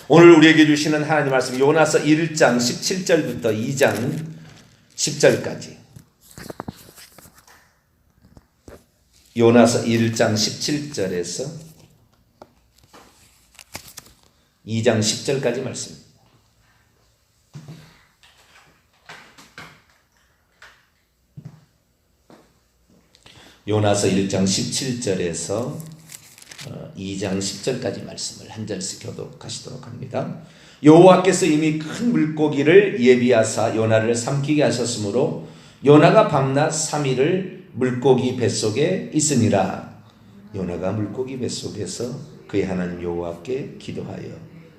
오늘 우리에게 주시는 하나님 말씀 요나서 1장 17절부터 2장 10절까지. 요나서 1장 17절에서 2장 10절까지 말씀. 요나서 1장 17절에서 2장 10절까지 말씀을 한 절씩 교독하시도록 합니다. 여호와께서 이미 큰 물고기를 예비하사 요나를 삼키게 하셨으므로 요나가 밤낮 3일을 물고기 뱃속에 있으니라. 요나가 물고기 뱃속에서 그의 하나님 여호와께 기도하여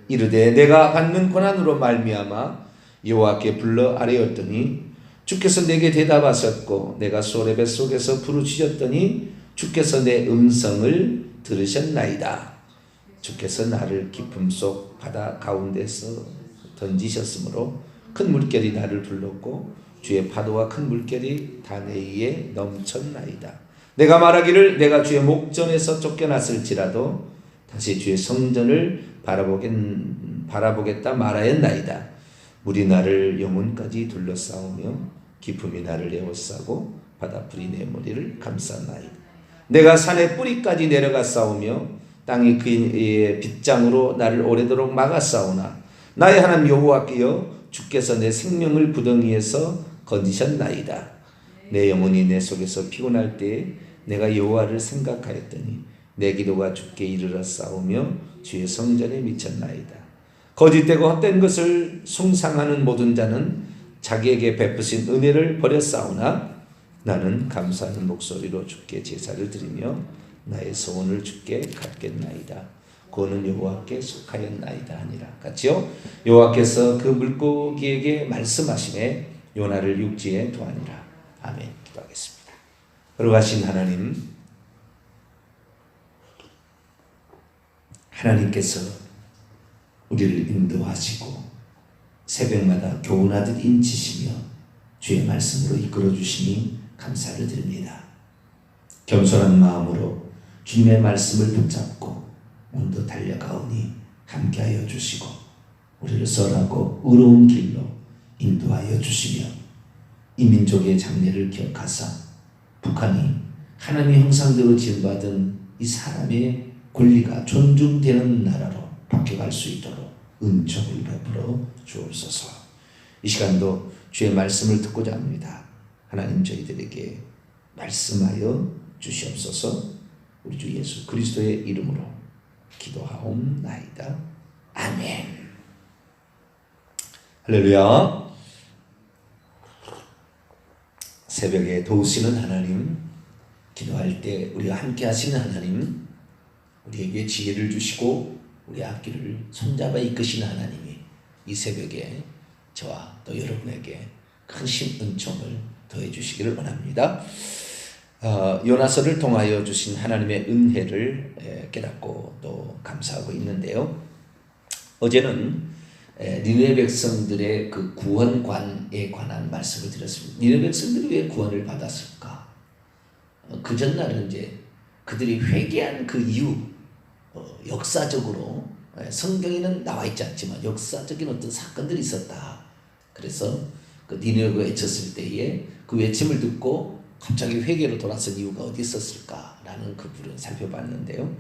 이르되 내가 받는 고난으로 말미암아 여호와께 불러 아뢰었더니 주께서 내게 대답하셨고 내가 소래 뱃속에서 부르짖었더니 주께서 내 음성을 들으셨나이다. 주께서 나를 깊음 속 바다 가운데서 던지셨으므로 큰 물결이 나를 불렀고 주의 파도와 큰 물결이 다 내 위에 넘쳤나이다. 내가 말하기를 내가 주의 목전에서 쫓겨났을지라도 다시 주의 성전을 바라보겠다 말하였나이다. 물이 나를 영혼까지 둘러싸우며 기품이 나를 에워싸고 바다풀이 내 머리를 감쌌나이다. 내가 산의 뿌리까지 내려가 싸우며 땅이 그의 빗장으로 나를 오래도록 막아 싸우나 나의 하나님 여호와께여 주께서 내 생명을 구덩이에서 건지셨나이다. 내 영혼이 내 속에서 피곤할 때에 내가 여호와를 생각하였더니 내 기도가 주께 이르러 싸우며 주의 성전에 미쳤나이다. 거짓되고 헛된 것을 숭상하는 모든 자는 자기에게 베푸신 은혜를 버렸사오나 나는 감사하는 목소리로 주께 제사를 드리며 나의 소원을 주께 갚겠나이다. 그는 여호와께 속하였나이다 하니라. 같이요. 여호와께서 그 물고기에게 말씀하시매 요나를 육지에 두하니라. 아멘. 기도하겠습니다. 거룩하신 하나님, 하나님께서 우리를 인도하시고 새벽마다 교훈하듯 인치시며 주의 말씀으로 이끌어 주시니 감사를 드립니다. 겸손한 마음으로 주님의 말씀을 붙잡고 오늘도 달려가오니 함께하여 주시고 우리를 선하고 의로운 길로 인도하여 주시며 이 민족의 장래를 기억하사 북한이 하나님의 형상대로 지음받은 이 사람의 권리가 존중되는 나라로 바뀌어갈 수 있도록 은총을 베풀어 주옵소서. 이 시간도 주의 말씀을 듣고자 합니다. 하나님 저희들에게 말씀하여 주시옵소서. 우리 주 예수 그리스도의 이름으로 기도하옵나이다. 아멘. 할렐루야. 새벽에 도우시는 하나님, 기도할 때 우리와 함께 하시는 하나님, 우리에게 지혜를 주시고 우리 앞길을 손잡아 이끄시는 하나님이 이 새벽에 저와 또 여러분에게 크신 은총을 더해 주시기를 원합니다. 요나서를 통하여 주신 하나님의 은혜를 깨닫고 또 감사하고 있는데요. 어제는 니느웨 백성들의 그 구원관에 관한 말씀을 드렸습니다. 니느웨 백성들이 왜 구원을 받았을까? 그 전날은 이제 그들이 회개한 그 이유, 역사적으로 성경에는 나와 있지 않지만 역사적인 어떤 사건들이 있었다. 그래서 그 니느웨가 외쳤을 때에 그 외침을 듣고 갑자기 회개로 돌아선 이유가 어디 있었을까라는 그 부분을 살펴봤는데요.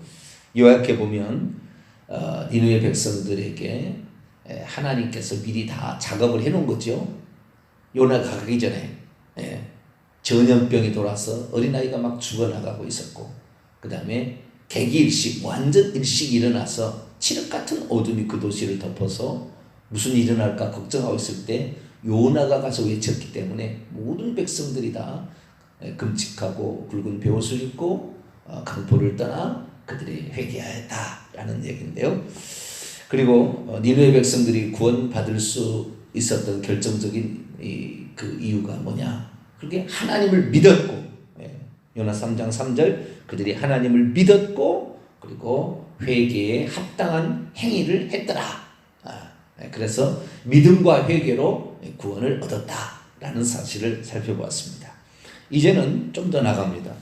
요약해 보면 니느웨 백성들에게 하나님께서 미리 다 작업을 해놓은 거죠. 요나가 가기 전에 전염병이 돌아서 어린아이가 막 죽어나가고 있었고, 그 다음에 개기일식, 완전 일식이 일어나서 칠흑 같은 어둠이 그 도시를 덮어서 무슨 일이 일어날까 걱정하고 있을 때 요나가 가서 외쳤기 때문에 모든 백성들이 다 금칙하고 붉은 베옷을 입고 강포를 떠나 그들이 회개하였다라는 얘기인데요. 그리고 니느웨 백성들이 구원받을 수 있었던 결정적인 그 이유가 뭐냐? 그게 하나님을 믿었고, 요나 3장 3절 그들이 하나님을 믿었고 그리고 회개에 합당한 행위를 했더라. 그래서 믿음과 회개로 구원을 얻었다라는 사실을 살펴보았습니다. 이제는 좀 더 나갑니다.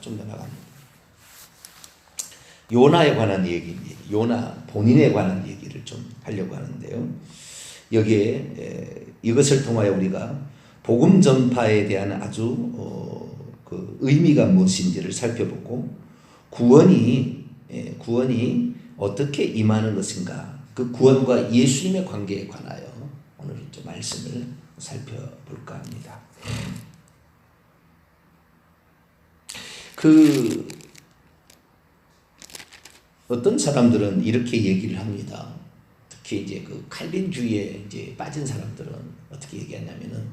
요나에 관한 얘기, 요나 본인에 관한 얘기를 좀 하려고 하는데요. 여기에 이것을 통하여 우리가 복음 전파에 대한 아주 그 의미가 무엇인지를 살펴보고 구원이 어떻게 임하는 것인가, 그 구원과 예수님의 관계에 관하여 오늘 좀 말씀을 살펴볼까 합니다. 그 어떤 사람들은 이렇게 얘기를 합니다. 특히 이제 그 칼빈주의에 이제 빠진 사람들은 어떻게 얘기하냐면은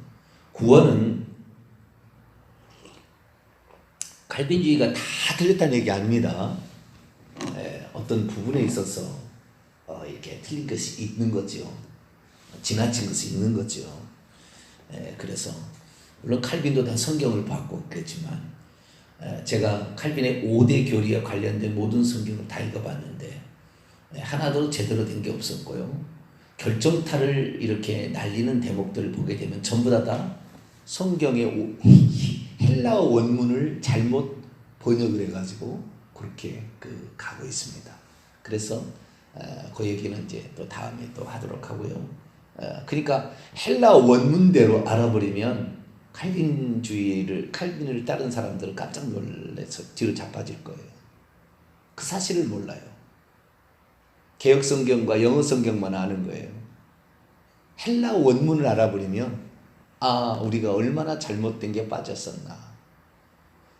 구원은 칼빈주의가 다 틀렸다는 얘기 아닙니다. 어떤 부분에 있어서 이렇게 틀린 것이 있는 거죠. 지나친 것이 있는 거죠. 그래서 물론 칼빈도 다 성경을 받고 있겠지만 제가 칼빈의 5대 교리와 관련된 모든 성경을 다 읽어봤는데 하나도 제대로 된 게 없었고요. 결정타를 이렇게 날리는 대목들을 보게 되면 전부 다 성경의 헬라어 원문을 잘못 번역을 해가지고 그렇게 가고 있습니다. 그래서 그 얘기는 이제 또 다음에 또 하도록 하고요. 그러니까 헬라어 원문대로 알아버리면 칼빈을 따른 사람들은 깜짝 놀라서 뒤로 자빠질 거예요. 그 사실을 몰라요. 개역 성경과 영어 성경만 아는 거예요. 헬라어 원문을 알아버리면 우리가 얼마나 잘못된 게 빠졌었나.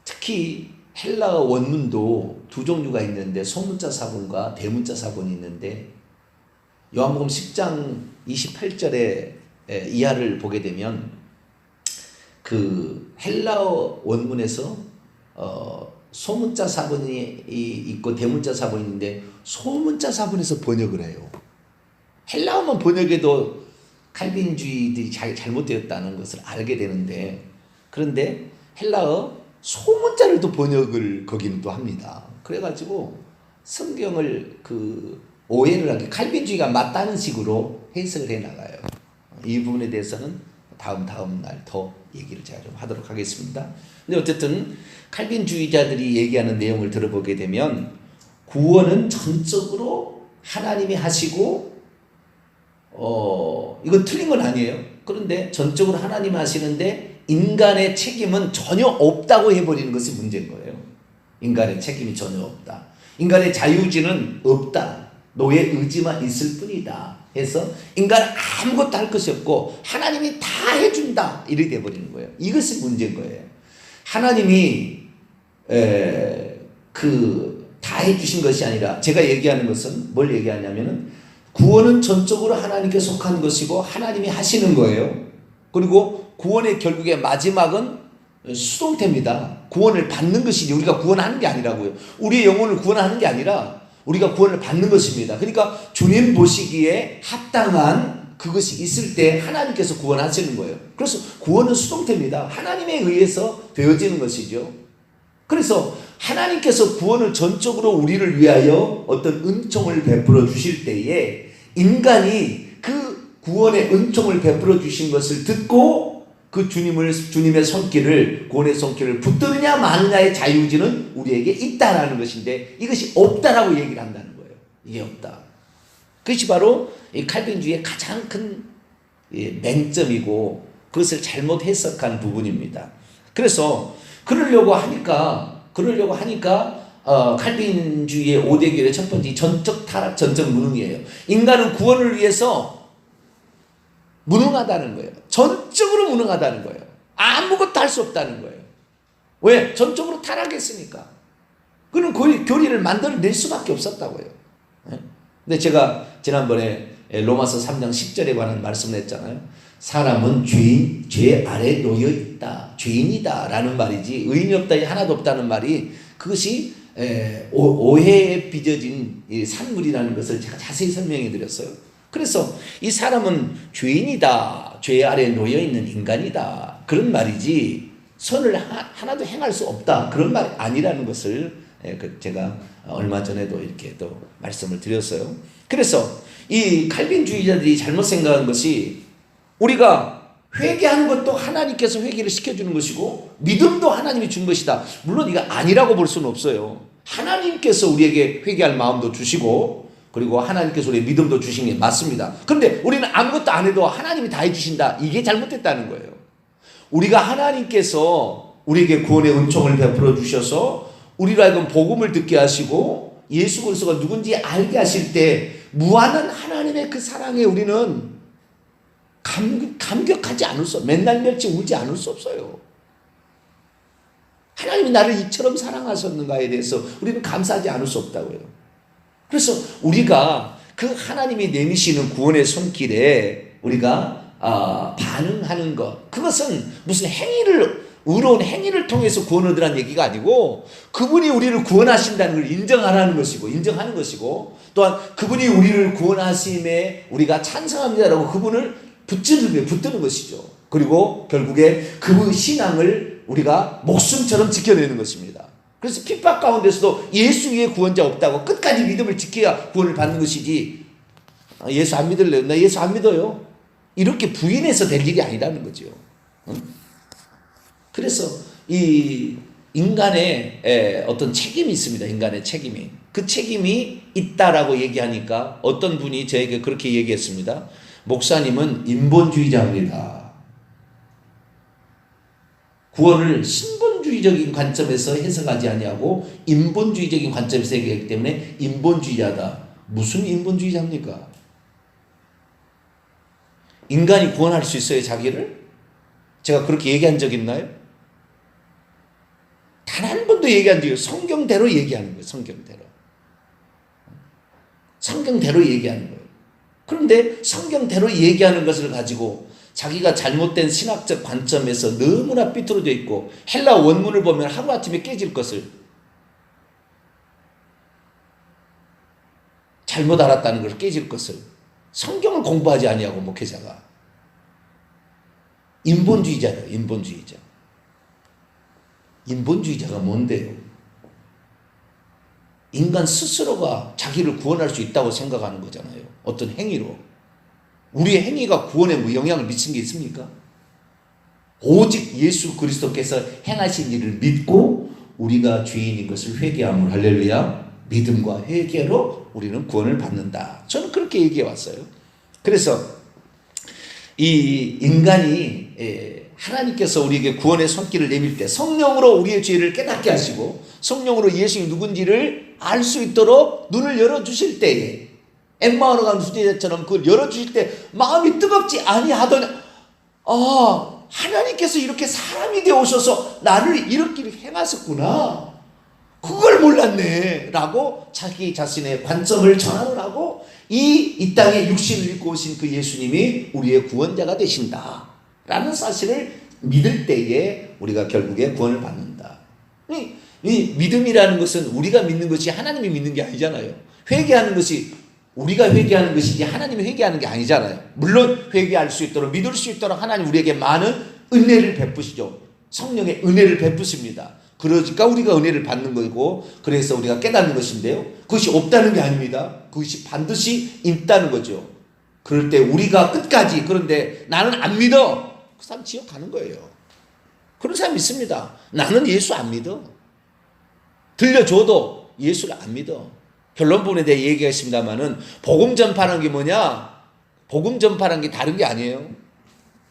특히 헬라어 원문도 두 종류가 있는데 소문자 사본과 대문자 사본이 있는데 요한복음 10장 28절에 이하를 보게 되면 그 헬라어 원문에서 소문자 사본이 있고 대문자 사본이 있는데 소문자 사본에서 번역을 해요. 헬라어만 번역해도 칼빈주의들이 잘못되었다는 것을 알게 되는데, 그런데 헬라어 소문자를 또 번역을 거기는 또 합니다. 그래가지고 성경을 오해를 하게 칼빈주의가 맞다는 식으로 해석을 해나가요. 이 부분에 대해서는 다음 날 더 얘기를 제가 좀 하도록 하겠습니다. 근데 어쨌든 칼빈주의자들이 얘기하는 내용을 들어보게 되면 구원은 전적으로 하나님이 하시고 이건 틀린 건 아니에요. 그런데 전적으로 하나님이 하시는데 인간의 책임은 전혀 없다고 해버리는 것이 문제인 거예요. 인간의 책임이 전혀 없다. 인간의 자유의지는 없다. 너의 의지만 있을 뿐이다. 해서 인간은 아무것도 할 것이 없고 하나님이 다 해준다. 이렇게 돼버리는 거예요. 이것이 문제인 거예요. 하나님이 다 해주신 것이 아니라, 제가 얘기하는 것은 뭘 얘기하냐면은 구원은 전적으로 하나님께 속한 것이고 하나님이 하시는 거예요. 그리고 구원의 결국의 마지막은 수동태입니다. 구원을 받는 것이지 우리가 구원하는 게 아니라고요. 우리의 영혼을 구원하는 게 아니라 우리가 구원을 받는 것입니다. 그러니까 주님 보시기에 합당한 그것이 있을 때 하나님께서 구원하시는 거예요. 그래서 구원은 수동태입니다. 하나님에 의해서 되어지는 것이죠. 그래서 하나님께서 구원을 전적으로 우리를 위하여 어떤 은총을 베풀어 주실 때에 인간이 그 구원의 은총을 베풀어 주신 것을 듣고 그 주님의 손길을, 구원의 손길을 붙드느냐 마느냐의 자유의지는 우리에게 있다라는 것인데, 이것이 없다라고 얘기를 한다는 거예요. 이게 없다. 그것이 바로 이 칼빈주의의 가장 큰 맹점이고 그것을 잘못 해석한 부분입니다. 그래서 그러려고 하니까 칼빈주의의 5대 교리의 첫 번째 전적 타락, 전적 무능이에요. 인간은 구원을 위해서 무능하다는 거예요. 전적으로 무능하다는 거예요. 아무것도 할 수 없다는 거예요. 왜? 전적으로 타락했으니까. 그는 교리를 만들어낼 수밖에 없었다고요. 근데 제가 지난번에 로마서 3장 10절에 관한 말씀을 했잖아요. 사람은 죄 아래 놓여 있다. 죄인이다 라는 말이지 의인이 없다, 하나도 없다는 말이, 그것이 오해에 빚어진 산물이라는 것을 제가 자세히 설명해 드렸어요. 그래서 이 사람은 죄인이다, 죄 아래 놓여 있는 인간이다, 그런 말이지 선을 하나도 행할 수 없다, 그런 말이 아니라는 것을 제가 얼마 전에도 이렇게 또 말씀을 드렸어요. 그래서 이 칼빈주의자들이 잘못 생각한 것이, 우리가 회개하는 것도 하나님께서 회개를 시켜주는 것이고 믿음도 하나님이 준 것이다. 물론 이거 아니라고 볼 수는 없어요. 하나님께서 우리에게 회개할 마음도 주시고 그리고 하나님께서 우리의 믿음도 주신 게 맞습니다. 그런데 우리는 아무것도 안 해도 하나님이 다 해주신다. 이게 잘못됐다는 거예요. 우리가 하나님께서 우리에게 구원의 은총을 베풀어 주셔서 우리로 하여금 복음을 듣게 하시고 예수 그리스도가 누군지 알게 하실 때 무한한 하나님의 그 사랑에 우리는 감격하지 않을 수, 맨날 멸치 울지 않을 수 없어요. 하나님이 나를 이처럼 사랑하셨는가에 대해서 우리는 감사하지 않을 수 없다고요. 그래서 우리가 그 하나님이 내미시는 구원의 손길에 우리가 반응하는 것, 그것은 무슨 의로운 행위를 통해서 구원을 얻으라는 얘기가 아니고 그분이 우리를 구원하신다는 걸 인정하는 것이고 또한 그분이 우리를 구원하심에 우리가 찬성합니다라고 그분을 붙드는 것이죠. 그리고 결국에 그 신앙을 우리가 목숨처럼 지켜내는 것입니다. 그래서 핍박 가운데서도 예수 위에 구원자 없다고 끝까지 믿음을 지켜야 구원을 받는 것이지, 예수 안 믿을래요? 나 예수 안 믿어요. 이렇게 부인해서 될 일이 아니라는 거죠. 그래서 이 인간의 어떤 책임이 있습니다. 인간의 책임이. 그 책임이 있다라고 얘기하니까 어떤 분이 저에게 그렇게 얘기했습니다. 목사님은 인본주의자입니다. 구원을 신본주의적인 관점에서 해석하지 아니하고 인본주의적인 관점에서 얘기하기 때문에 인본주의자다. 무슨 인본주의자입니까? 인간이 구원할 수 있어요, 자기를? 제가 그렇게 얘기한 적 있나요? 단 한 번도 얘기한 적이 없어요. 성경대로 얘기하는 거예요. 성경대로 얘기하는 거예요. 그런데 성경대로 얘기하는 것을 가지고 자기가 잘못된 신학적 관점에서 너무나 삐뚤어져 있고 헬라 원문을 보면 하루아침에 깨질 것을 잘못 알았다는 걸 깨질 것을 성경을 공부하지 아니하고 목회자가 인본주의자예요. 인본주의자가 뭔데요? 인간 스스로가 자기를 구원할 수 있다고 생각하는 거잖아요. 어떤 행위로. 우리의 행위가 구원에 뭐 영향을 미친 게 있습니까? 오직 예수 그리스도께서 행하신 일을 믿고 우리가 죄인인 것을 회개함을, 할렐루야, 믿음과 회개로 우리는 구원을 받는다. 저는 그렇게 얘기해 왔어요. 그래서 이 인간이 하나님께서 우리에게 구원의 손길을 내밀 때 성령으로 우리의 죄를 깨닫게 하시고 성령으로 예수님이 누군지를 알 수 있도록 눈을 열어주실 때에 엠마오로 가는 수제자처럼 그걸 열어주실 때 마음이 뜨겁지 아니하더니 하나님께서 이렇게 사람이 되어 오셔서 나를 이렇게 행하셨구나, 그걸 몰랐네 라고 자기 자신의 관점을 전환을 하고 이 땅에 육신을 입고 오신 그 예수님이 우리의 구원자가 되신다 라는 사실을 믿을 때에 우리가 결국에 구원을 받는다. 이 믿음이라는 것은 우리가 믿는 것이 하나님이 믿는 게 아니잖아요. 회개하는 것이 우리가 회개하는 것이지 하나님이 회개하는 게 아니잖아요. 물론 회개할 수 있도록 믿을 수 있도록 하나님 우리에게 많은 은혜를 베푸시죠. 성령의 은혜를 베푸십니다. 그러니까 우리가 은혜를 받는 거고 그래서 우리가 깨닫는 것인데요. 그것이 없다는 게 아닙니다. 그것이 반드시 있다는 거죠. 그럴 때 우리가 끝까지, 그런데 나는 안 믿어, 그 사람 지옥 가는 거예요. 그런 사람 있습니다. 나는 예수 안 믿어. 들려줘도 예수를 안 믿어. 결론 부분에 대해 얘기했습니다만은 복음 전파라는 게 뭐냐? 복음 전파라는 게 다른 게 아니에요.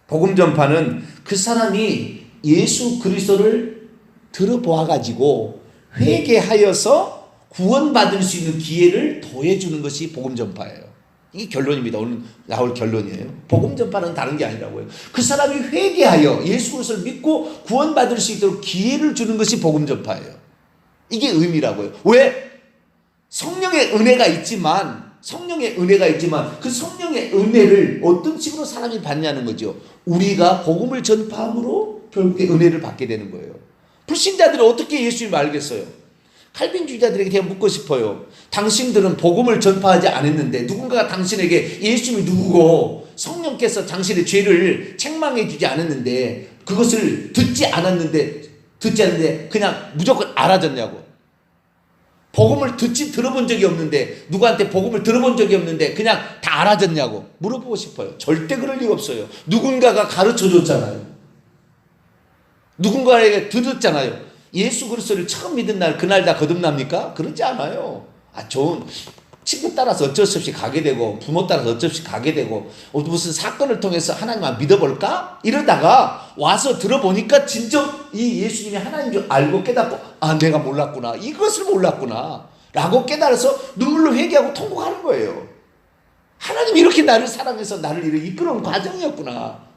복음 전파는 그 사람이 예수 그리스도를 들어보아가지고 회개하여서 구원받을 수 있는 기회를 더해주는 것이 복음 전파예요. 이게 결론입니다. 오늘 나올 결론이에요. 복음 전파는 다른 게 아니라고요. 그 사람이 회개하여 예수 그리스도를 믿고 구원받을 수 있도록 기회를 주는 것이 복음 전파예요. 이게 의미라고요. 왜? 성령의 은혜가 있지만 그 성령의 은혜를 어떤 식으로 사람이 받냐는 거죠. 우리가 복음을 전파함으로 결국에 은혜를 받게 되는 거예요. 불신자들은 어떻게 예수님을 알겠어요? 칼빈주의자들에게 그냥 묻고 싶어요. 당신들은 복음을 전파하지 않았는데 누군가가 당신에게 예수님이 누구고 성령께서 당신의 죄를 책망해 주지 않았는데 그것을 듣지 않았는데 그냥 무조건 알아듣냐고. 복음을 들어본 적이 없는데, 누구한테 복음을 들어본 적이 없는데 그냥 다 알아듣냐고 물어보고 싶어요. 절대 그럴 리가 없어요. 누군가가 가르쳐 줬잖아요. 누군가에게 들었잖아요. 예수 그리스도를 처음 믿은 날 그날 다 거듭납니까? 그러지 않아요. 좋은 친구 따라서 어쩔 수 없이 가게 되고 부모 따라서 어쩔 수 없이 가게 되고 무슨 사건을 통해서 하나님만 믿어볼까? 이러다가 와서 들어보니까 진정 이 예수님이 하나님인 줄 알고 깨닫고 내가 몰랐구나. 이것을 몰랐구나 라고 깨달아서 눈물로 회개하고 통곡하는 거예요. 하나님이 이렇게 나를 사랑해서 나를 이렇게 이끌어온 과정이었구나.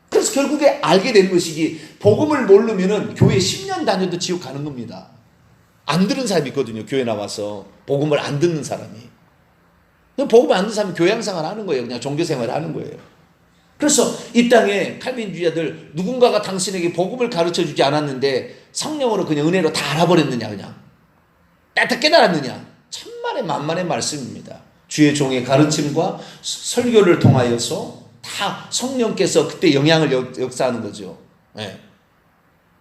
그래서 결국에 알게 되는 것이지, 복음을 모르면은 교회 10년 다녀도 지옥 가는 겁니다. 안 들은 사람이 있거든요. 교회 나와서 복음을 안 듣는 사람이. 복음을 안 듣는 사람이 교양생활 하는 거예요. 그냥 종교생활 하는 거예요. 그래서 이 땅에 칼빈주의자들, 누군가가 당신에게 복음을 가르쳐주지 않았는데 성령으로 그냥 은혜로 다 알아버렸느냐, 그냥 딱 깨달았느냐. 천만의 만만의 말씀입니다. 주의 종의 가르침과 설교를 통하여서 다 성령께서 그때 영향을 역사하는 거죠. 네.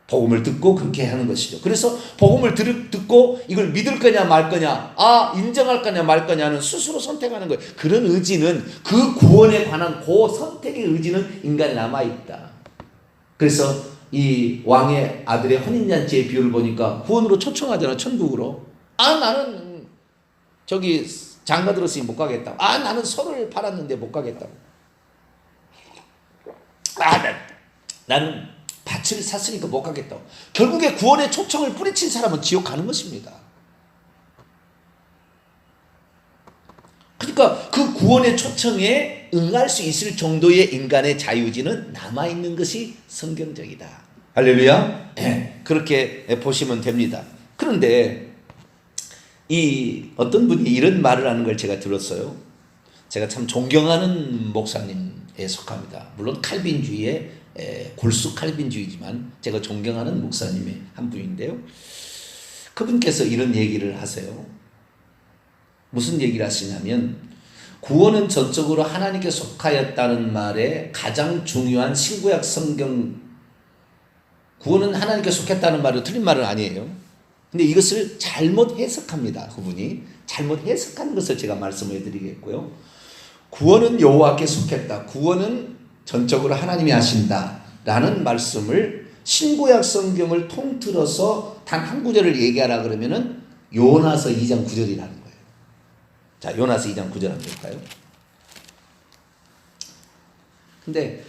복음을 듣고 그렇게 하는 것이죠. 그래서 복음을 듣고 이걸 믿을 거냐 말 거냐, 인정할 거냐 말 거냐는 스스로 선택하는 거예요. 그런 의지는, 그 구원에 관한 그 선택의 의지는 인간에 남아있다. 그래서 이 왕의 아들의 혼인잔치의 비유를 보니까 구원으로 초청하잖아, 천국으로. 나는 저기 장가 들었으니 못 가겠다. 나는 소를 팔았는데 못 가겠다. 나는 밭을 샀으니까 못 가겠다고. 결국에 구원의 초청을 뿌리친 사람은 지옥 가는 것입니다. 그러니까 그 구원의 초청에 응할 수 있을 정도의 인간의 자유의지는 남아있는 것이 성경적이다. 할렐루야. 네, 그렇게 보시면 됩니다. 그런데 이 어떤 분이 이런 말을 하는 걸 제가 들었어요. 제가 참 존경하는 목사님에 속합니다. 물론 칼빈주의의 골수 칼빈주의지만 제가 존경하는 목사님의 한 분인데요. 그분께서 이런 얘기를 하세요. 무슨 얘기를 하시냐면, 구원은 전적으로 하나님께 속하였다는 말에 가장 중요한 신구약 성경, 구원은 하나님께 속했다는 말은 틀린 말은 아니에요. 근데 이것을 잘못 해석합니다. 그분이 잘못 해석하는 것을 제가 말씀을 해드리겠고요. 구원은 여호와께 속했다, 구원은 전적으로 하나님이 하신다 라는 말씀을 신구약 성경을 통틀어서 단 한 구절을 얘기하라 그러면은 요나서 2장 9절이라는 거예요. 자, 요나서 2장 9절 한번 볼까요? 근데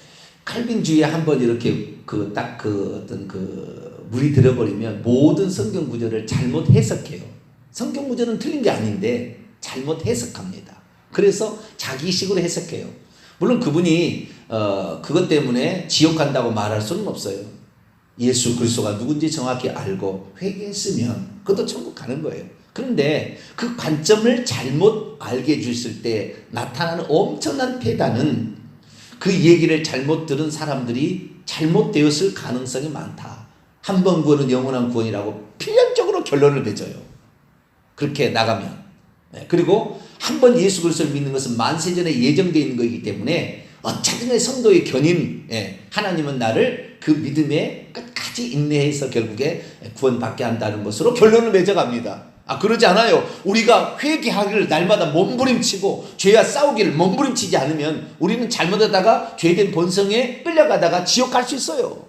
칼빈주의에 한번 이렇게 어떤 물이 들어버리면 모든 성경 구절을 잘못 해석해요. 성경 구절은 틀린 게 아닌데 잘못 해석합니다. 그래서 자기식으로 해석해요. 물론 그분이 그것 때문에 지옥 간다고 말할 수는 없어요. 예수 그리스도가 누군지 정확히 알고 회개했으면 그것도 천국 가는 거예요. 그런데 그 관점을 잘못 알게 해주실 때 나타나는 엄청난 폐단은 그 얘기를 잘못 들은 사람들이 잘못되었을 가능성이 많다. 한 번 구원은 영원한 구원이라고 필연적으로 결론을 맺어요. 그렇게 나가면. 그리고 한 번 예수 그리스도를 믿는 것은 만세전에 예정되어 있는 것이기 때문에 어차피 성도의 견인, 하나님은 나를 그 믿음에 끝까지 인내해서 결국에 구원받게 한다는 것으로 결론을 맺어갑니다. 그러지 않아요. 우리가 회개하기를 날마다 몸부림치고 죄와 싸우기를 몸부림치지 않으면 우리는 잘못하다가 죄된 본성에 끌려가다가 지옥 갈 수 있어요.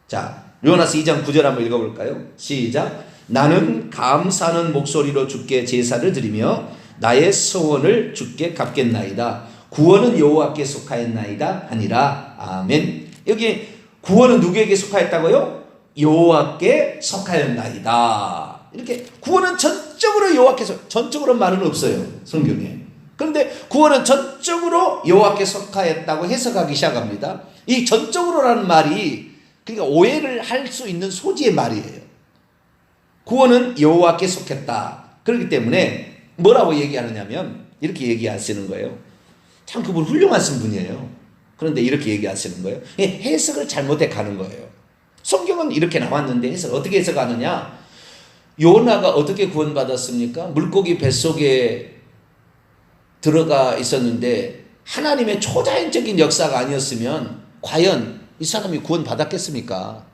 자, 요나서 2장 9절 한번 읽어볼까요? 시작. 나는 감사하는 목소리로 주께 제사를 드리며 나의 소원을 주께 갚겠나이다. 구원은 여호와께 속하였나이다 하니라. 아멘. 여기 구원은 누구에게 속하였다고요? 여호와께 속하였나이다. 이렇게 구원은 전적으로 여호와께 전적으로 말은 없어요, 성경에. 그런데 구원은 전적으로 여호와께 속하였다고 해석하기 시작합니다. 이 전적으로라는 말이 그러니까 오해를 할 수 있는 소지의 말이에요. 구원은 여호와께 속했다. 그렇기 때문에 뭐라고 얘기하느냐면 이렇게 얘기하시는 거예요. 참 그분 훌륭하신 분이에요. 그런데 이렇게 얘기하시는 거예요. 해석을 잘못해 가는 거예요. 성경은 이렇게 나왔는데 해석 어떻게 해석하느냐? 요나가 어떻게 구원받았습니까? 물고기 뱃속에 들어가 있었는데 하나님의 초자연적인 역사가 아니었으면 과연 이 사람이 구원받았겠습니까?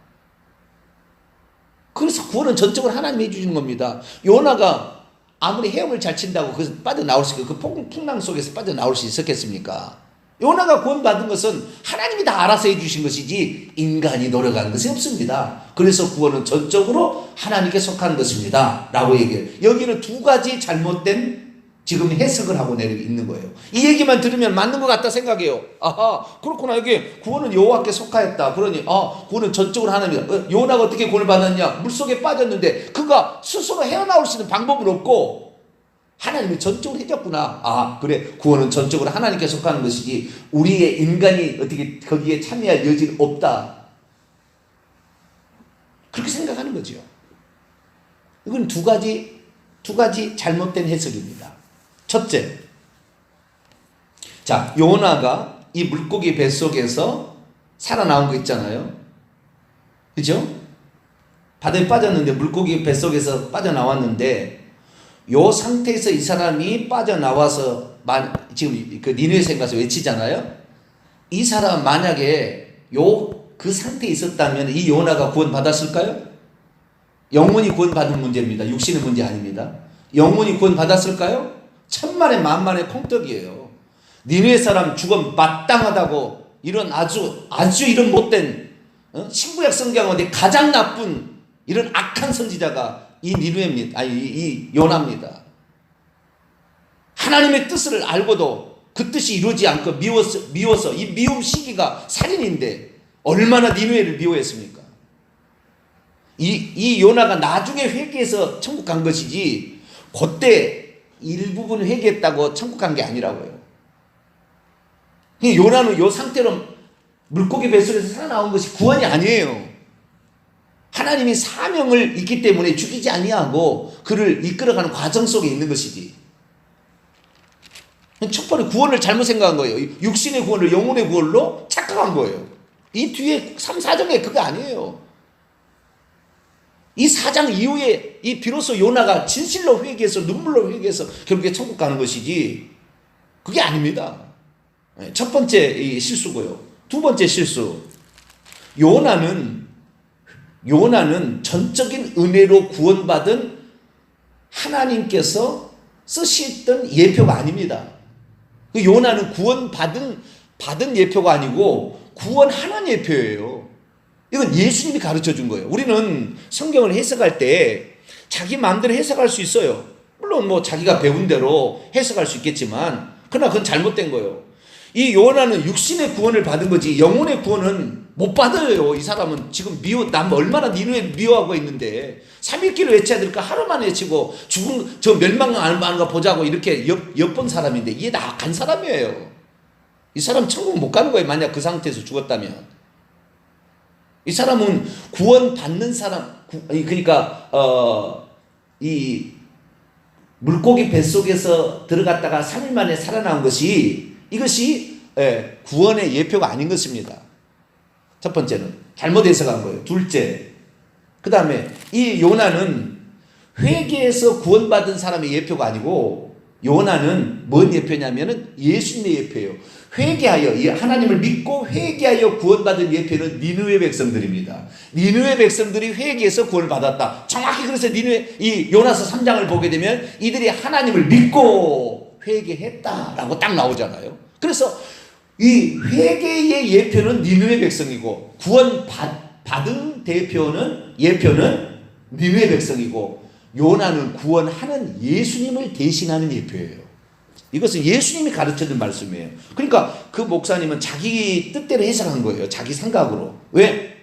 그래서 구원은 전적으로 하나님이 해주시는 겁니다. 요나가 아무리 헤엄을 잘 친다고 거기서 빠져나올 수 있고 그 풍랑 속에서 빠져나올 수 있었겠습니까? 요나가 구원받은 것은 하나님이 다 알아서 해주신 것이지 인간이 노력한 것이 없습니다. 그래서 구원은 전적으로 하나님께 속한 것입니다 라고 얘기해요. 여기는 두 가지 잘못된 지금 해석을 하고 내려 있는 거예요. 이 얘기만 들으면 맞는 것 같다 생각해요. 아하, 그렇구나. 여기 구원은 여호와께 속하였다. 그러니 구원은 전적으로 하나님이다. 요나가 어떻게 구원을 받았냐? 물속에 빠졌는데 그가 스스로 헤어나올 수 있는 방법은 없고 하나님이 전적으로 해줬구나. 그래, 구원은 전적으로 하나님께 속하는 것이지 우리의 인간이 어떻게 거기에 참여할 여지는 없다. 그렇게 생각하는 거죠. 이건 두 가지 잘못된 해석입니다. 첫째, 자, 요나가 이 물고기 뱃속에서 살아나온 거 있잖아요. 그죠? 바다에 빠졌는데 물고기 뱃속에서 빠져나왔는데 요 상태에서 이 사람이 빠져나와서 지금 그 니느웨에 가서 외치잖아요. 이 사람 만약에 그 상태에 있었다면 이 요나가 구원 받았을까요? 영혼이 구원 받은 문제입니다. 육신의 문제 아닙니다. 영혼이 구원 받았을까요? 천만에 만만의 콩떡이에요. 니느웨 사람 죽음 마땅하다고 이런 아주 이런 못된 신구약 성경 가운데 가장 나쁜 이런 악한 선지자가 이 니느웨입니다. 이 요나입니다. 하나님의 뜻을 알고도 그 뜻이 이루어지지 않고 미워서 이 미움 시기가 살인인데 얼마나 니느웨를 미워했습니까? 이 요나가 나중에 회개해서 천국 간 것이지 그때 일부분 회개했다고 천국 간 게 아니라고요. 요나는 요 상태로 물고기 뱃속에서 살아나온 것이 구원이 아니에요. 하나님이 사명을 있기 때문에 죽이지 아니하고 그를 이끌어가는 과정 속에 있는 것이지. 첫 번째 구원을 잘못 생각한 거예요. 육신의 구원을 영혼의 구원로 착각한 거예요. 이 뒤에 3, 4장에 그게 아니에요. 이 4장 이후에 이 비로소 요나가 진실로 회개해서 눈물로 회개해서 결국에 천국 가는 것이지 그게 아닙니다. 첫 번째 실수고요. 두 번째 실수. 요나는 전적인 은혜로 구원받은 하나님께서 쓰시던 예표가 아닙니다. 요나는 구원받은 예표가 아니고 구원하는 예표예요. 이건 예수님이 가르쳐 준 거예요. 우리는 성경을 해석할 때 자기 마음대로 해석할 수 있어요. 물론 뭐 자기가 배운 대로 해석할 수 있겠지만 그러나 그건 잘못된 거예요. 이 요나는 육신의 구원을 받은 거지 영혼의 구원은 못 받아요. 이 사람은 지금 남 얼마나 니느웨를 미워하고 있는데 3일기를 외쳐야 될까 하루만 외치고 죽은 저 멸망 안 하는 거 보자고 이렇게 엿본 사람인데 이게 나간 사람이에요. 이 사람 천국 못 가는 거예요. 만약 그 상태에서 죽었다면. 이 사람은 구원 받는 사람, 그러니까 이 물고기 뱃속에서 들어갔다가 3일 만에 살아난 것이 이것이 구원의 예표가 아닌 것입니다. 첫 번째는 잘못 해석한 거예요. 둘째, 그 다음에 이 요나는 회개해서 구원받은 사람의 예표가 아니고 요나는 뭔 예표냐면은 예수님의 예표예요. 회개하여 하나님을 믿고 회개하여 구원받은 예표는 니느웨 백성들입니다. 니느웨 백성들이 회개해서 구원을 받았다. 정확히 그래서 이 요나서 3장을 보게 되면 이들이 하나님을 믿고 회개했다라고 딱 나오잖아요. 그래서 이 회개의 예표는 니느웨 백성이고 구원 받은 예표는 니느웨 백성이고 요나는 구원하는 예수님을 대신하는 예표예요. 이것은 예수님이 가르쳐준 말씀이에요. 그러니까 그 목사님은 자기 뜻대로 해석한 거예요. 자기 생각으로. 왜?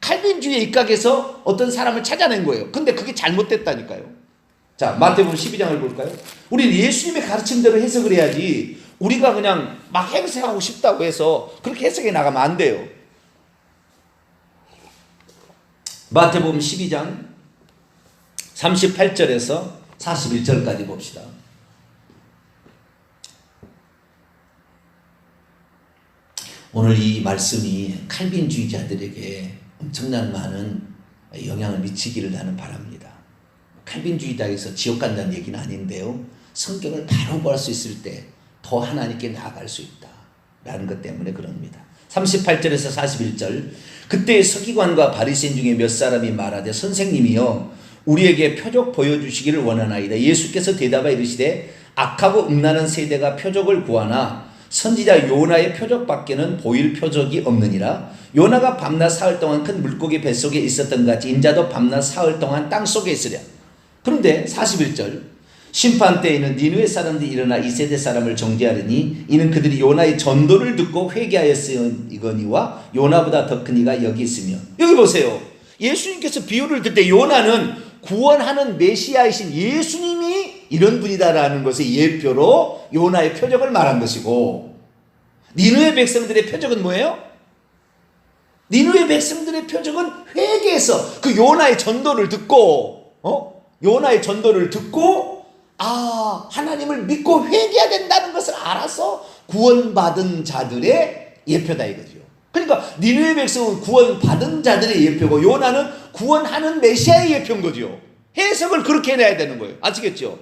칼빈주의에 입각해서 어떤 사람을 찾아낸 거예요. 근데 그게 잘못됐다니까요. 자, 마태복음 12장을 볼까요? 우리는 예수님의 가르친 대로 해석을 해야지 우리가 그냥 막 해석하고 싶다고 해서 그렇게 해석해 나가면 안 돼요. 마태복음 12장 38절에서 41절까지 봅시다. 오늘 이 말씀이 칼빈주의자들에게 엄청난 많은 영향을 미치기를 나는 바랍니다. 칼빈주의자에서 지옥 간다는 얘기는 아닌데요. 성경을 바로 볼 수 있을 때 더 하나님께 나아갈 수 있다 라는 것 때문에 그럽니다. 38절에서 41절. 그때 서기관과 바리새인 중에 몇 사람이 말하되 선생님이여 우리에게 표적 보여주시기를 원하나이다. 예수께서 대답하여 이르시되 악하고 음란한 세대가 표적을 구하나 선지자 요나의 표적밖에는 보일 표적이 없느니라. 요나가 밤낮 사흘 동안 큰 물고기 뱃속에 있었던 것 같이 인자도 밤낮 사흘 동안 땅속에 있으랴. 그런데 41절 심판 때에는 니느웨 사람들이 일어나 이 세대 사람을 정죄하리니 이는 그들이 요나의 전도를 듣고 회개하였으니와 요나보다 더 큰 이가 여기 있으며. 여기 보세요. 예수님께서 비유를 들 때 요나는 구원하는 메시아이신 예수님이 이런 분이다라는 것의 예표로 요나의 표적을 말한 것이고, 니느웨 백성들의 표적은 뭐예요? 니느웨 백성들의 표적은 회개해서 그 요나의 전도를 듣고 요나의 전도를 듣고 하나님을 믿고 회개해야 된다는 것을 알아서 구원받은 자들의 예표다 이거죠. 그러니까 니느웨 백성은 구원받은 자들의 예표고 요나는 구원하는 메시아의 예표인 거죠. 해석을 그렇게 해내야 되는 거예요. 아시겠죠?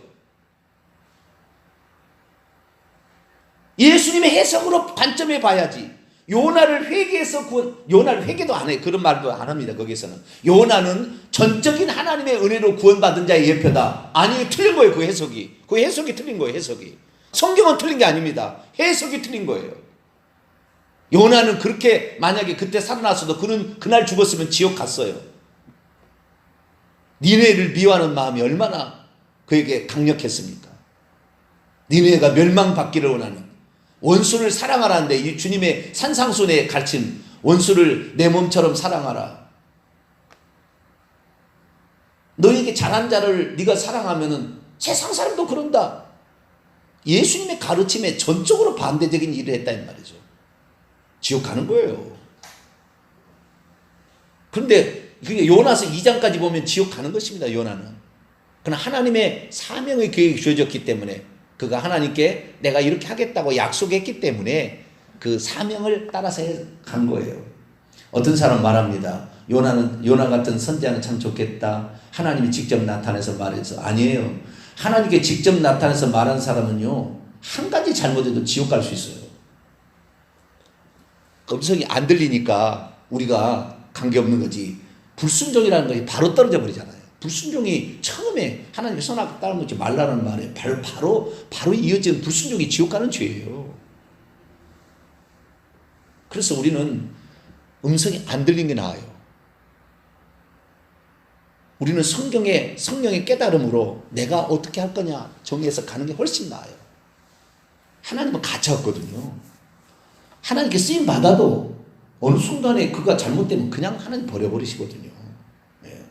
예수님의 해석으로 관점해 봐야지. 요나를 회개해서 요나를 회개도 안 해. 그런 말도 안 합니다. 거기서는 요나는 전적인 하나님의 은혜로 구원받은 자의 예표다. 아니, 틀린 거예요. 그 해석이 틀린 거예요. 해석이. 성경은 틀린 게 아닙니다. 해석이 틀린 거예요. 요나는 그렇게 만약에 그때 살아났어도 그는 그날 죽었으면 지옥 갔어요. 니느웨를 미워하는 마음이 얼마나 그에게 강력했습니까? 니느웨가 멸망받기를 원하는, 원수를 사랑하라는데 이 주님의 산상순에 가르친 원수를 내 몸처럼 사랑하라. 너에게 잘한 자를 네가 사랑하면은 세상 사람도 그런다. 예수님의 가르침에 전적으로 반대적인 일을 했다 이 말이죠. 지옥 가는 거예요. 그런데 그게 요나서 2장까지 보면 지옥 가는 것입니다. 요나는. 그러나 하나님의 사명의 계획이 주어졌기 때문에, 그가 하나님께 내가 이렇게 하겠다고 약속했기 때문에 그 사명을 따라서 간 거예요. 어떤 사람 말합니다. 요나 같은 선지자는 참 좋겠다. 하나님이 직접 나타나서 말해서. 아니에요. 하나님께 직접 나타나서 말한 사람은요, 한 가지 잘못해도 지옥 갈 수 있어요. 음성이 안 들리니까 우리가 관계없는 거지. 불순종이라는 것이 바로 떨어져 버리잖아요. 불순종이 처음에 하나님의 선악 따르지 말라는 말에 바로 이어지는 불순종이 지옥 가는 죄예요. 그래서 우리는 음성이 안 들린 게 나아요. 우리는 성령의 깨달음으로 내가 어떻게 할 거냐 정해서 가는 게 훨씬 나아요. 하나님은 가차 없거든요. 하나님께 쓰임 받아도 어느 순간에 그가 잘못되면 그냥 하나님 버려버리시거든요. 네.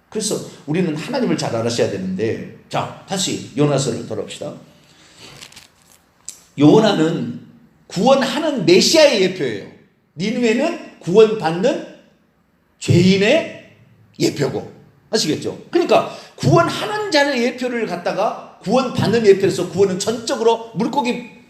그래서 우리는 하나님을 잘 알아셔야 되는데, 자, 다시 요나서를 돌아옵시다. 요나는 구원하는 메시아의 예표예요. 니느웨는 구원받는 죄인의 예표고. 아시겠죠? 그러니까 구원하는 자의 예표를 갖다가 구원받는 예표에서, 구원은 전적으로 물고기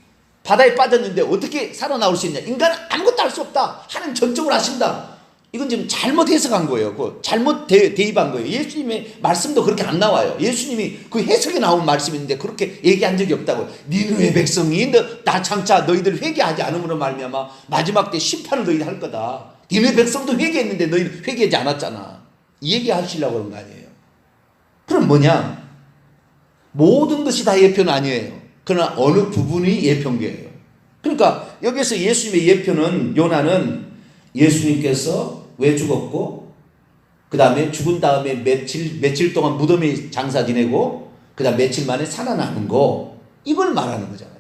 바다에 빠졌는데 어떻게 살아나올 수 있냐? 인간은 아무것도 할 수 없다. 하나님 전적으로 하신다. 이건 지금 잘못 해석한 거예요. 잘못 대입한 거예요. 예수님의 말씀도 그렇게 안 나와요. 예수님이 그 해석에 나온 말씀인데 그렇게 얘기한 적이 없다고. 니느웨 백성이 나 장차 너희들 회개하지 않음으로 말미암아 마지막 때 심판을 너희들 할 거다. 니느웨 백성도 회개했는데 너희는 회개하지 않았잖아. 이 얘기 하시려고 그런 거 아니에요. 그럼 뭐냐? 모든 것이 다 예표는 아니에요. 그러나 어느 부분이 예표인 거예요. 그러니까 여기서 예수님의 예표는, 요나는 예수님께서 왜 죽었고, 그 다음에 죽은 다음에 며칠 동안 무덤에 장사 지내고, 그 다음 며칠 만에 살아나는 거, 이걸 말하는 거잖아요.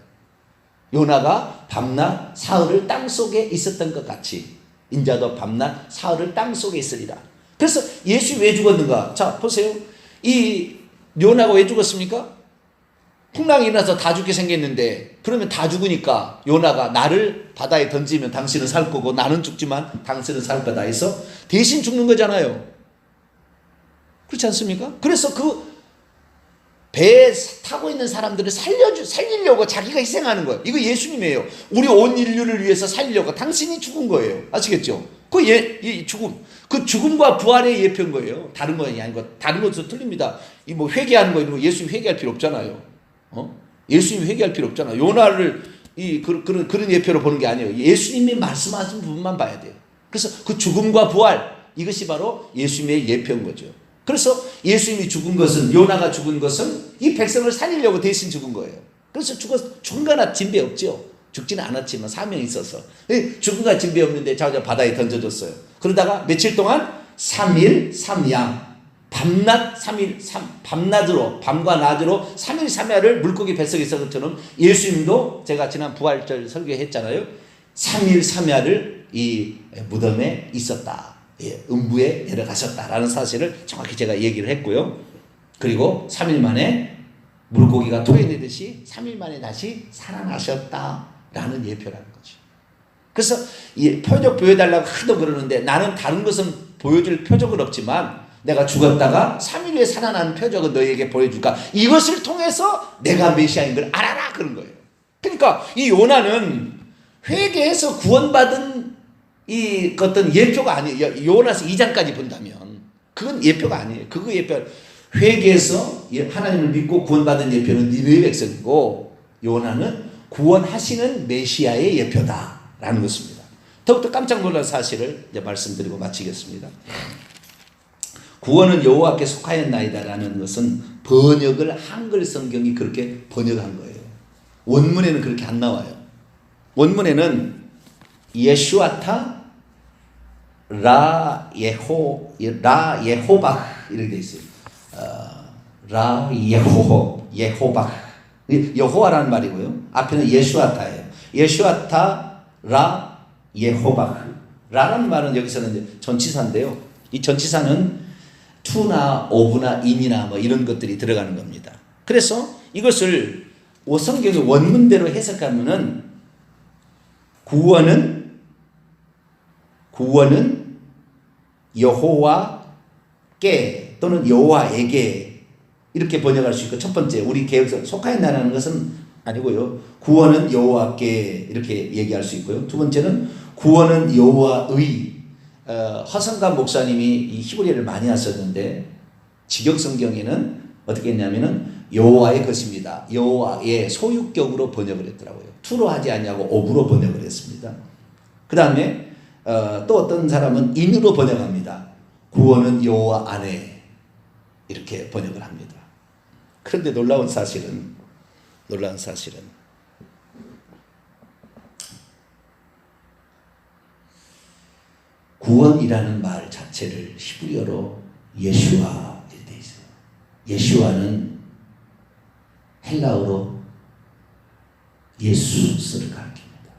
요나가 밤낮 사흘을 땅속에 있었던 것 같이 인자도 밤낮 사흘을 땅속에 있으리라. 그래서 예수님이 왜 죽었는가? 자, 보세요. 이 요나가 왜 죽었습니까? 풍랑이 일어나서 다 죽게 생겼는데, 그러면 다 죽으니까 요나가 나를 바다에 던지면 당신은 살 거고 나는 죽지만 당신은 살 거다 해서 대신 죽는 거잖아요. 그렇지 않습니까? 그래서 그 배에 타고 있는 사람들을 살리려고 자기가 희생하는 거예요. 이거 예수님이에요. 우리 온 인류를 위해서 살리려고 당신이 죽은 거예요. 아시겠죠? 이 죽음과 부활의 예표인 거예요. 다른 것이 아니고. 다른 것도 틀립니다. 이 뭐 회개하는 거 이런 거 예수님 회개할 필요 없잖아요. 예수님 회개할 필요 없잖아. 요나를 그런 예표로 보는 게 아니에요. 예수님이 말씀하신 부분만 봐야 돼요. 그래서 그 죽음과 부활, 이것이 바로 예수님의 예표인 거죠. 그래서 예수님이 죽은 것은, 요나가 죽은 것은 이 백성을 살리려고 대신 죽은 거예요. 그래서 죽은 거나 진배 없죠. 죽지는 않았지만 사명이 있어서 죽음과 진배 없는데 자기가 바다에 던져졌어요. 그러다가 며칠 동안 3일 3야 밤낮 3일 밤낮으로 밤과 낮으로 3일 3야를 물고기 뱃속에 있었던 것처럼 예수님도 제가 지난 부활절 설교했잖아요. 3일 3야를 이 무덤에 있었다. 음부에 내려가셨다라는 사실을 정확히 제가 얘기를 했고요. 그리고 3일 만에 물고기가 토해내듯이 3일 만에 다시 살아나셨다라는 예표라는 거죠. 그래서 이 표적 보여달라고 하도 그러는데 나는 다른 것은 보여줄 표적은 없지만 내가 죽었다가 3일 후에 살아나는 표적은 너희에게 보여줄까? 이것을 통해서 내가 메시아인 걸 알아라 그런 거예요. 그러니까 이 요나는 회개해서 구원받은 이 어떤 예표가 아니에요. 요나서 2장까지 본다면 그건 예표가 아니에요. 그거 예표 회개해서 하나님을 믿고 구원받은 예표는 니느웨 백성이고 요나는 구원하시는 메시아의 예표다라는 것입니다. 더욱더 깜짝 놀란 사실을 이제 말씀드리고 마치겠습니다. 구원은 여호와께 속하였나이다라는 것은 번역을 한글 성경이 그렇게 번역한 거예요. 원문에는 그렇게 안 나와요. 원문에는 예슈아타 라 예호박 이렇게 돼 있어요. 라 예호박 여호와라는 말이고요. 앞에는 예슈아타예요. 예슈아타 라 예호박 라는 말은 여기서는 이제 전치사인데요. 이 전치사는 투나 오브나 인이나 뭐 이런 것들이 들어가는 겁니다. 그래서 이것을 성경의 원문대로 해석하면은 구원은 여호와께 또는 여호와에게 이렇게 번역할 수 있고, 첫 번째 우리 개혁서 속하였나라는 것은 아니고요. 구원은 여호와께 이렇게 얘기할 수 있고요. 두 번째는 구원은 여호와의. 허성감 목사님이 이 히브리어를 많이 하셨는데 직역성경에는 어떻게 했냐면은 여호와의 것입니다. 여호와의 소유격으로 번역을 했더라고요. 투로 하지 않냐고 오브로 번역을 했습니다. 그 다음에 또 어떤 사람은 인으로 번역합니다. 구원은 여호와 안에 이렇게 번역을 합니다. 그런데 놀라운 사실은 구원이라는 말 자체를 히브리어로 예슈아 이렇게 돼 있어요. 예슈아는 헬라어로 예수스를 가리킵니다.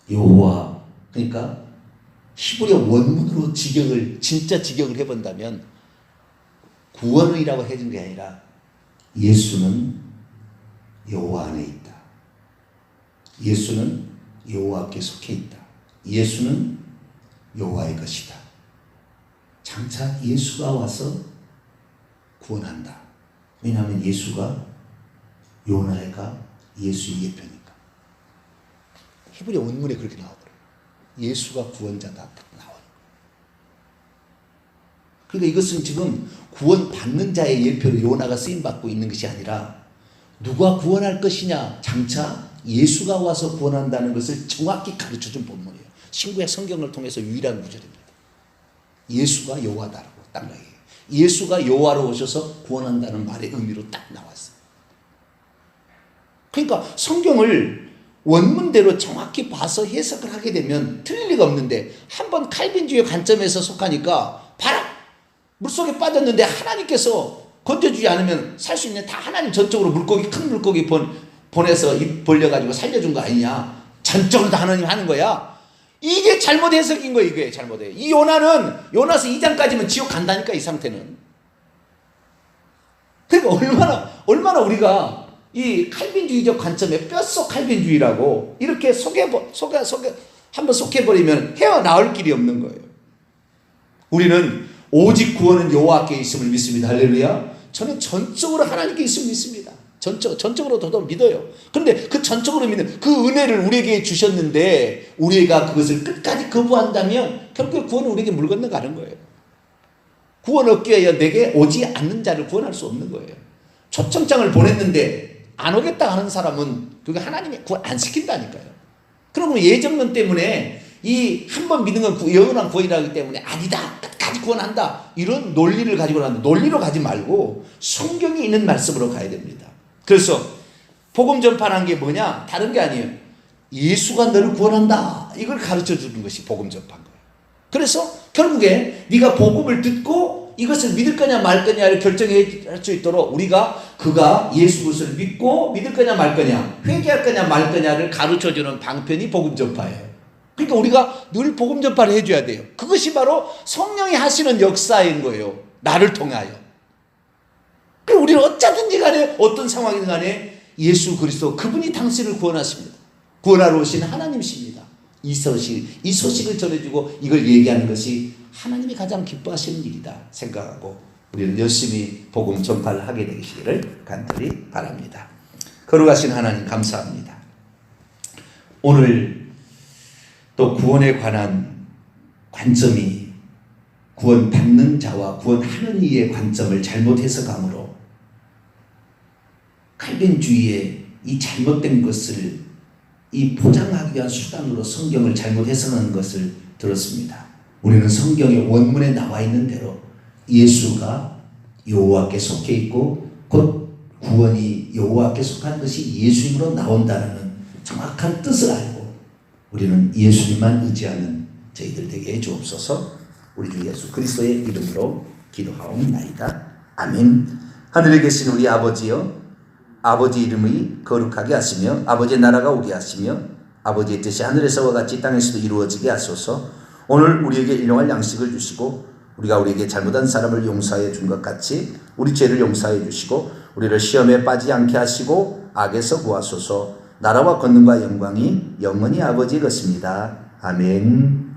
여호와, 그러니까 히브리어 원문으로 진짜 직역을 해본다면 구원이라고 해준 게 아니라 예수는 여호와 안에 있다. 예수는 여호와께 속해 있다. 예수는 여호와의 것이다. 장차 예수가 와서 구원한다. 왜냐하면 예수가 요나가 예수의 예표니까. 히브리어 원문에 그렇게 나오더라고요. 예수가 구원자다 나와요. 그러니까 이것은 지금 구원받는 자의 예표로 요나가 쓰임받고 있는 것이 아니라 누가 구원할 것이냐, 장차 예수가 와서 구원한다는 것을 정확히 가르쳐준 본문이에요. 신구약 성경을 통해서 유일한 구절입니다. 예수가 여호와다라고 딱 나와요. 예수가 여호와로 오셔서 구원한다는 말의 의미로 딱 나왔어요. 그러니까 성경을 원문대로 정확히 봐서 해석을 하게 되면 틀릴 리가 없는데, 한번 칼빈주의 관점에서 속하니까 봐라! 물속에 빠졌는데 하나님께서 건져주지 않으면 살 수 있는, 다 하나님 전적으로 큰 물고기 보내서 입 벌려가지고 살려준 거 아니냐. 전적으로 다 하나님 하는 거야. 이게 잘못 해석인 거예요. 이게 잘못해. 이 요나는 요나서 2장까지면 지옥 간다니까, 이 상태는. 그러니까 얼마나 우리가 이 칼빈주의적 관점에 뼛속 칼빈주의라고 이렇게 한번 속해버리면 헤어나올 길이 없는 거예요. 우리는 오직 구원은 여호와께 있음을 믿습니다. 할렐루야. 저는 전적으로 하나님께 있음을 믿습니다. 전적으로 저도 믿어요. 그런데 그 전적으로 믿는 그 은혜를 우리에게 주셨는데 우리가 그것을 끝까지 거부한다면 결국 구원은 우리에게 물 건너가는 거예요. 구원 얻기 위하여 내게 오지 않는 자를 구원할 수 없는 거예요. 초청장을 보냈는데 안 오겠다 하는 사람은 그게 하나님이 구원 안 시킨다니까요. 그러면 예정론 때문에 이 한 번 믿는 건 영원한 구원이라기 때문에 아니다, 끝까지 구원한다, 이런 논리를 가지고 논리로 가지 말고 성경이 있는 말씀으로 가야 됩니다. 그래서 복음 전파라는 게 뭐냐? 다른 게 아니에요. 예수가 너를 구원한다. 이걸 가르쳐 주는 것이 복음 전파인 거예요. 그래서 결국에 네가 복음을 듣고 이것을 믿을 거냐 말 거냐를 결정할 수 있도록 우리가 그가 예수 그리스도를 믿고 믿을 거냐 말 거냐, 회개할 거냐 말 거냐를 가르쳐 주는 방편이 복음 전파예요. 그러니까 우리가 늘 복음 전파를 해줘야 돼요. 그것이 바로 성령이 하시는 역사인 거예요. 나를 통하여. 그럼 우리는 어쩌든지 간에 어떤 상황이든 간에 예수 그리스도 그분이 당신을 구원하십니다. 구원하러 오신 하나님이십니다. 이 소식을 전해주고 이걸 얘기하는 것이 하나님이 가장 기뻐하시는 일이다 생각하고 우리는 열심히 복음 전파를 하게 되시기를 간절히 바랍니다. 거룩하신 하나님 감사합니다. 오늘 또 구원에 관한 관점이 구원받는 자와 구원하는 이의 관점을 잘못 해석함으로 칼빈주의의 이 잘못된 것을 이 포장하기 위한 수단으로 성경을 잘못 해석하는 것을 들었습니다. 우리는 성경의 원문에 나와 있는 대로 예수가 여호와께 속해 있고 곧 구원이 여호와께 속한 것이 예수님으로 나온다는 정확한 뜻을 알고 우리는 예수님만 의지하는 저희들 되게 해 주옵소서. 우리 주 예수 그리스도의 이름으로 기도하옵나이다. 아멘. 하늘에 계신 우리 아버지여, 아버지 이름이 거룩하게 하시며 아버지의 나라가 오게 하시며 아버지의 뜻이 하늘에서와 같이 땅에서도 이루어지게 하소서. 오늘 우리에게 일용할 양식을 주시고 우리가 우리에게 잘못한 사람을 용서해 준 것 같이 우리 죄를 용서해 주시고 우리를 시험에 빠지지 않게 하시고 악에서 구하소서. 나라와 권능과 영광이 영원히 아버지의 것입니다. 아멘.